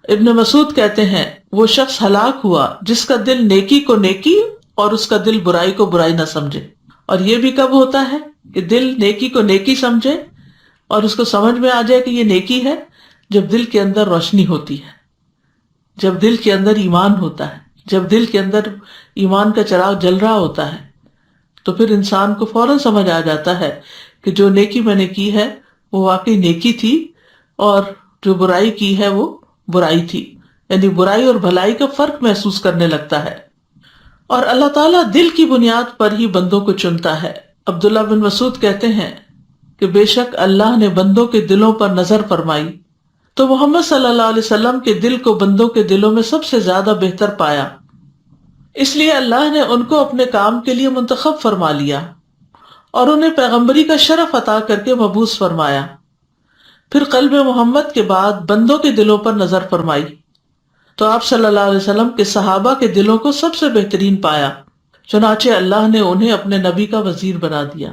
ابن مسعود کہتے ہیں وہ شخص ہلاک ہوا جس کا دل نیکی کو نیکی اور اس کا دل برائی کو برائی نہ سمجھے. اور یہ بھی کب ہوتا ہے کہ دل نیکی کو نیکی سمجھے اور اس کو سمجھ میں آ جائے کہ یہ نیکی ہے؟ جب دل کے اندر روشنی ہوتی ہے، جب دل کے اندر ایمان ہوتا ہے، جب دل کے اندر ایمان کا چراغ جل رہا ہوتا ہے، تو پھر انسان کو فوراً سمجھ آ جاتا ہے کہ جو نیکی میں نے کی ہے وہ واقعی نیکی تھی اور جو برائی کی ہے وہ برائی تھی. یعنی برائی اور بھلائی کا فرق محسوس کرنے لگتا ہے. اور اللہ تعالیٰ دل کی بنیاد پر ہی بندوں کو چنتا ہے. عبداللہ بن مسعود کہتے ہیں کہ بے شک اللہ نے بندوں کے دلوں پر نظر فرمائی تو محمد صلی اللہ علیہ وسلم کے دل کو بندوں کے دلوں میں سب سے زیادہ بہتر پایا، اس لیے اللہ نے ان کو اپنے کام کے لیے منتخب فرما لیا اور انہیں پیغمبری کا شرف عطا کر کے مبعوث فرمایا. پھر قلب محمد کے بعد بندوں کے دلوں پر نظر فرمائی تو آپ صلی اللہ علیہ وسلم کے صحابہ کے دلوں کو سب سے بہترین پایا، چنانچہ اللہ نے انہیں اپنے نبی کا وزیر بنا دیا.